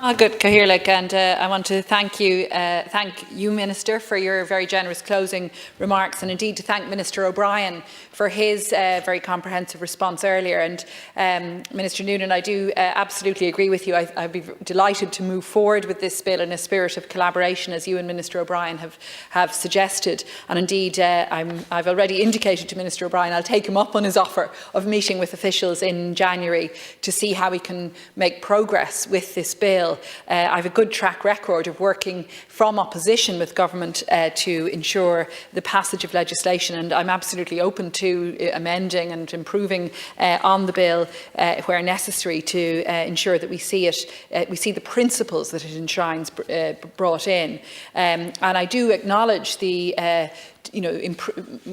Good, Cahirlik, and I want to thank you, Minister, for your very generous closing remarks, and indeed to thank Minister O'Brien for his very comprehensive response earlier. And Minister Noonan, I do absolutely agree with you. I'd be delighted to move forward with this bill in a spirit of collaboration, as you and Minister O'Brien have suggested. And indeed, I've already indicated to Minister O'Brien I'll take him up on his offer of meeting with officials in January to see how we can make progress with this bill. I have a good track record of working from opposition with government to ensure the passage of legislation, and I'm absolutely open to amending and improving on the bill where necessary to ensure that we see the principles that it enshrines brought in. And I do acknowledge the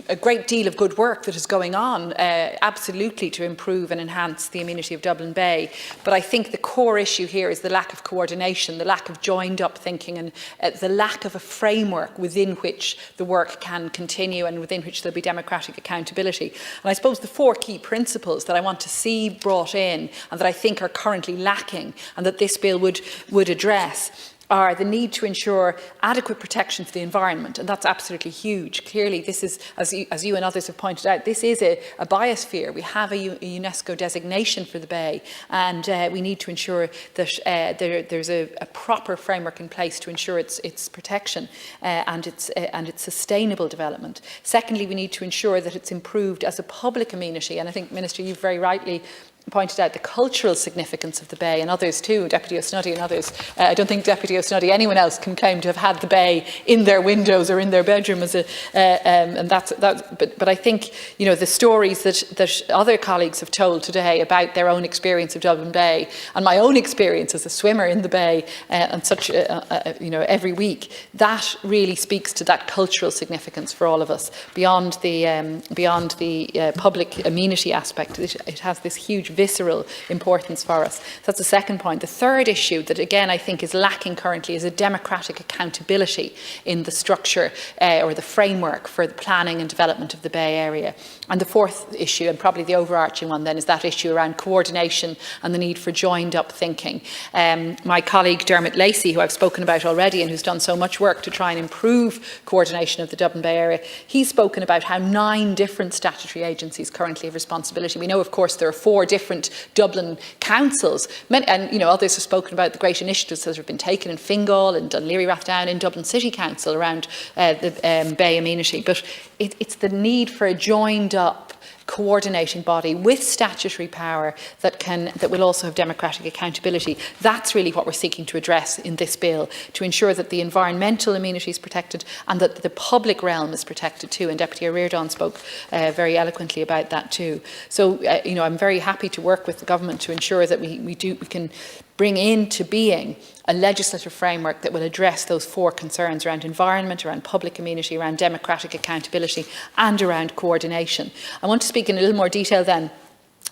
a great deal of good work that is going on, absolutely, to improve and enhance the amenity of Dublin Bay. But I think the core issue here is the lack of coordination, the lack of joined-up thinking, and the lack of a framework within which the work can continue and within which there will be democratic accountability. And I suppose the four key principles that I want to see brought in and that I think are currently lacking and that this bill would address are the need to ensure adequate protection for the environment, and that's absolutely huge. Clearly, this is, as you and others have pointed out, this is a biosphere. We have a UNESCO designation for the Bay, and we need to ensure that there's a proper framework in place to ensure its protection and its sustainable development. Secondly, we need to ensure that it's improved as a public amenity, and I think, Minister, you've very rightly pointed out the cultural significance of the Bay, and others too, Deputy O'Snuddy and others. I don't think Deputy O'Snuddy, anyone else, can claim to have had the Bay in their windows or in their bedroom as but I think the stories that other colleagues have told today about their own experience of Dublin Bay, and my own experience as a swimmer in the Bay and such every week, that really speaks to that cultural significance for all of us beyond the public amenity aspect. It has this huge visceral importance for us. So that's the second point. The third issue that, again, I think is lacking currently is a democratic accountability in the structure or the framework for the planning and development of the Bay Area. And the fourth issue, and probably the overarching one then, is that issue around coordination and the need for joined-up thinking. My colleague Dermot Lacey, who I've spoken about already and who's done so much work to try and improve coordination of the Dublin Bay Area, he's spoken about how 9 different statutory agencies currently have responsibility. We know, of course, there are 4 different Dublin councils, and others have spoken about the great initiatives that have been taken in Fingal and Dunleary Rathdown in Dublin City Council around the Bay amenity. But it's the need for a joined-up coordinating body with statutory power that will also have democratic accountability. That's really what we're seeking to address in this bill, to ensure that the environmental amenity is protected and that the public realm is protected too. And Deputy O'Riordan spoke very eloquently about that too. So I'm very happy to work with the government to ensure that we can bring into being a legislative framework that will address those 4 concerns around environment, around public amenity, around democratic accountability and around coordination. I want to speak in a little more detail then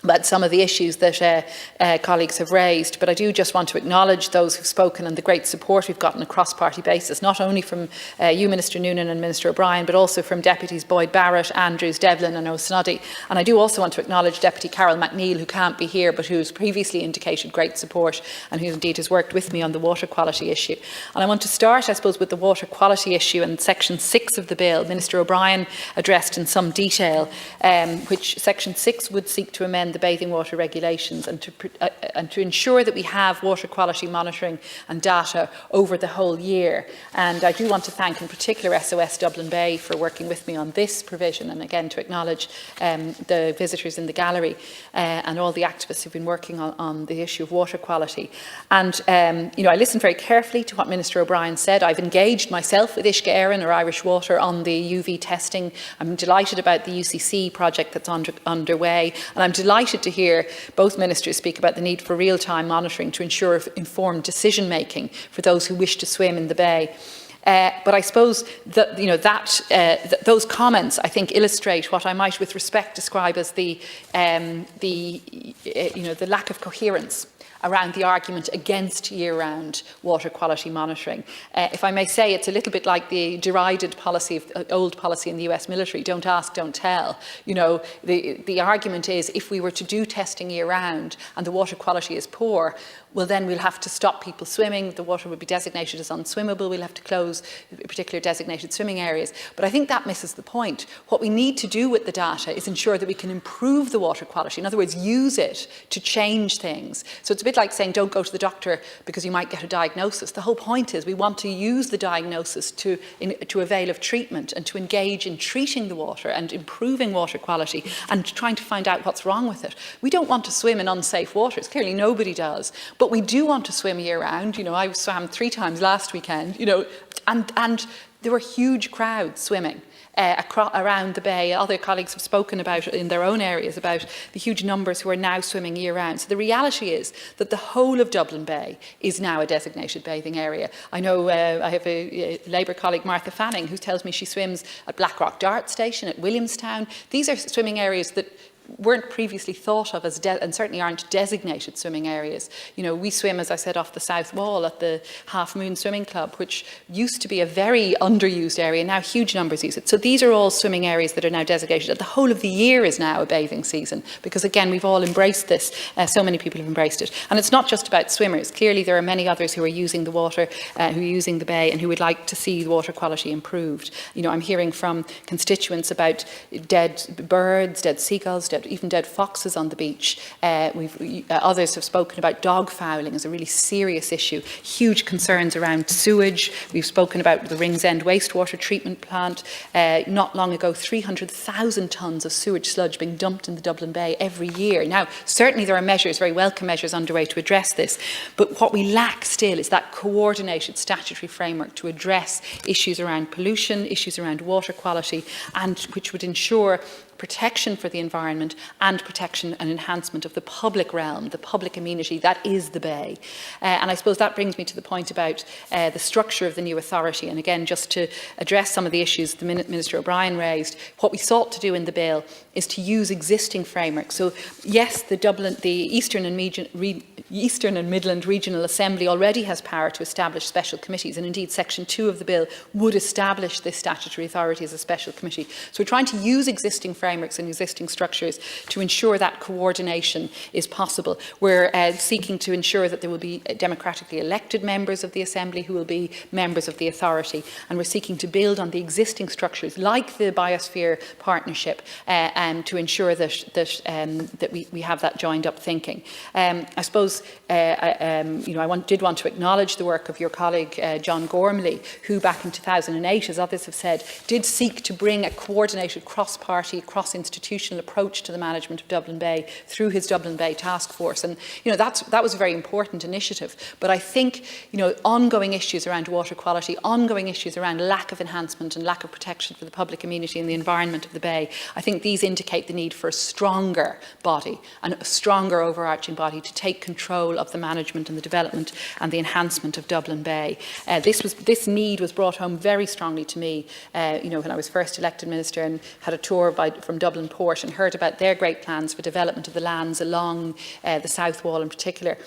about some of the issues that colleagues have raised, but I do just want to acknowledge those who've spoken and the great support we've gotten on a cross-party basis, not only from you, Minister Noonan, and Minister O'Brien, but also from Deputies Boyd Barrett, Andrews, Devlin and O'Snuddy. And I do also want to acknowledge Deputy Carol McNeill, who can't be here, but who's previously indicated great support and who indeed has worked with me on the water quality issue. And I want to start, I suppose, with the water quality issue and Section 6 of the bill. Minister O'Brien addressed in some detail, which Section 6 would seek to amend the bathing water regulations and to ensure that we have water quality monitoring and data over the whole year. And I do want to thank in particular SOS Dublin Bay for working with me on this provision, and again to acknowledge the visitors in the gallery and all the activists who've been working on the issue of water quality. And I listened very carefully to what Minister O'Brien said. I've engaged myself with Uisce Éireann or Irish Water on the UV testing. I'm delighted about the UCC project that's underway, and I'm delighted to hear both ministers speak about the need for real-time monitoring to ensure informed decision-making for those who wish to swim in the Bay. But I suppose that those comments, I think, illustrate what I might, with respect, describe as the lack of coherence around the argument against year-round water quality monitoring. If I may say, it's a little bit like the derided policy, old policy in the US military, don't ask, don't tell. The argument is, if we were to do testing year-round and the water quality is poor, well, then we'll have to stop people swimming. The water would be designated as unswimmable. We'll have to close particular designated swimming areas. But I think that misses the point. What we need to do with the data is ensure that we can improve the water quality. In other words, use it to change things. So it's a bit like saying don't go to the doctor because you might get a diagnosis. The whole point is we want to use the diagnosis to avail of treatment and to engage in treating the water and improving water quality and trying to find out what's wrong with it. We don't want to swim in unsafe waters. Clearly nobody does. But we do want to swim year round. You know, I swam 3 times last weekend, you know, and there were huge crowds swimming around the bay. Other colleagues have spoken about in their own areas about the huge numbers who are now swimming year round. So the reality is that the whole of Dublin Bay is now a designated bathing area. I know I have a Labour colleague, Martha Fanning, who tells me she swims at Blackrock Dart Station, at Williamstown. These are swimming areas that weren't previously thought of as, and certainly aren't designated swimming areas. You know, we swim, as I said, off the South Wall at the Half Moon Swimming Club, which used to be a very underused area. Now huge numbers use it. So these are all swimming areas that are now designated. The whole of the year is now a bathing season, because again, we've all embraced this. So many people have embraced it. And it's not just about swimmers. Clearly there are many others who are using the water, who are using the bay, and who would like to see the water quality improved. You know, I'm hearing from constituents about dead birds, dead seagulls, even dead foxes on the beach. Others have spoken about dog fouling as a really serious issue. Huge concerns around sewage. We've spoken about the Ringsend wastewater treatment plant. Not long ago, 300,000 tonnes of sewage sludge being dumped in the Dublin Bay every year. Now, certainly there are measures, very welcome measures underway to address this, but what we lack still is that coordinated statutory framework to address issues around pollution, issues around water quality, and which would ensure protection for the environment and protection and enhancement of the public realm, the public amenity that is the bay. And I suppose that brings me to the point about the structure of the new authority. And again, just to address some of the issues the Minister O'Brien raised, what we sought to do in the bill is to use existing frameworks. So yes, the Eastern and Midland Regional Assembly already has power to establish special committees, and indeed Section 2 of the bill would establish this statutory authority as a special committee. So we're trying to use existing frameworks and existing structures to ensure that coordination is possible. We're seeking to ensure that there will be democratically elected members of the Assembly who will be members of the authority, and we're seeking to build on the existing structures like the Biosphere Partnership to ensure that we have that joined up thinking. I suppose I did want to acknowledge the work of your colleague John Gormley, who back in 2008, as others have said, did seek to bring a coordinated cross-party, cross-institutional approach to the management of Dublin Bay through his Dublin Bay Task Force. And that was a very important initiative. But I think ongoing issues around water quality, ongoing issues around lack of enhancement and lack of protection for the public amenity and the environment of the bay, I think these indicate the need for a stronger body and a stronger overarching body to take control of the management and the development and the enhancement of Dublin Bay. This need was brought home very strongly to me when I was first elected minister and had a tour from Dublin Port and heard about their great plans for development of the lands along the South Wall in particular.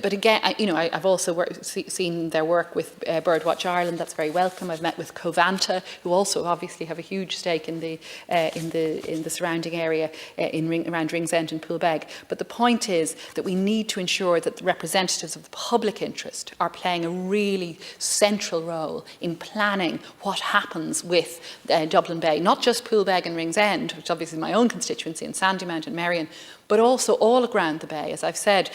But again, I've also seen their work with Birdwatch Ireland. That's very welcome. I've met with Covanta, who also obviously have a huge stake in the surrounding area around Ringsend and Poolbeg. But the point is that we need to ensure that the representatives of the public interest are playing a really central role in planning what happens with Dublin Bay, not just Poolbeg and Ringsend, which obviously is my own constituency, and Sandymount and Merrion, but also all around the bay. As I've said,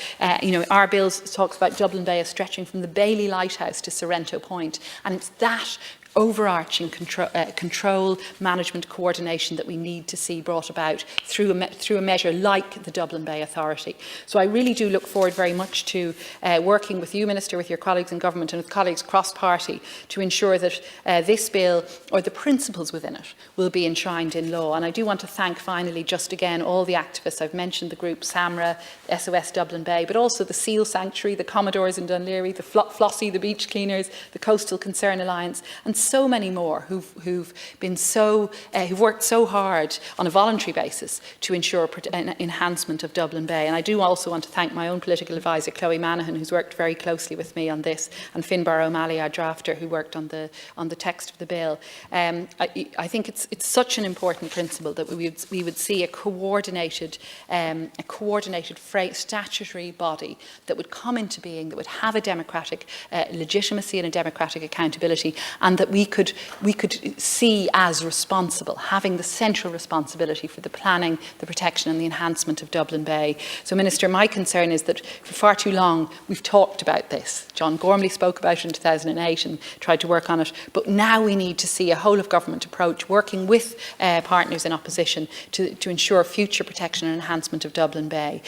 our bill talks about Dublin Bay as stretching from the Bailey Lighthouse to Sorrento Point, and it's that overarching control, management, coordination that we need to see brought about through a measure like the Dublin Bay Authority. So I really do look forward very much to working with you, Minister, with your colleagues in government and with colleagues cross-party to ensure that this bill, or the principles within it, will be enshrined in law. And I do want to thank finally just again all the activists. I've mentioned the group SAMRA, SOS Dublin Bay, but also the Seal Sanctuary, the Commodores in Dunleary, the Flossie, the Beach Cleaners, the Coastal Concern Alliance, and so many more who've worked so hard on a voluntary basis to ensure an enhancement of Dublin Bay. And I do also want to thank my own political advisor, Chloe Manahan, who's worked very closely with me on this, and Finbar O'Malley, our drafter, who worked on the text of the bill. I think it's such an important principle that we would see a coordinated statutory body that would come into being, that would have a democratic legitimacy and a democratic accountability, and that we could see as responsible, having the central responsibility for the planning, the protection and the enhancement of Dublin Bay. So, Minister, my concern is that for far too long we've talked about this. John Gormley spoke about it in 2008 and tried to work on it, but now we need to see a whole of government approach, working with partners in opposition to ensure future protection and enhancement of Dublin Bay.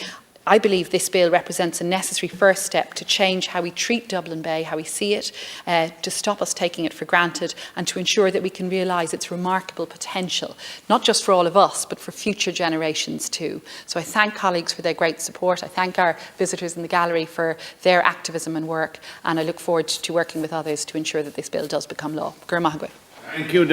I believe this bill represents a necessary first step to change how we treat Dublin Bay, how we see it, to stop us taking it for granted, and to ensure that we can realise its remarkable potential, not just for all of us, but for future generations too. So I thank colleagues for their great support. I thank our visitors in the gallery for their activism and work, and I look forward to working with others to ensure that this bill does become law. Thank you.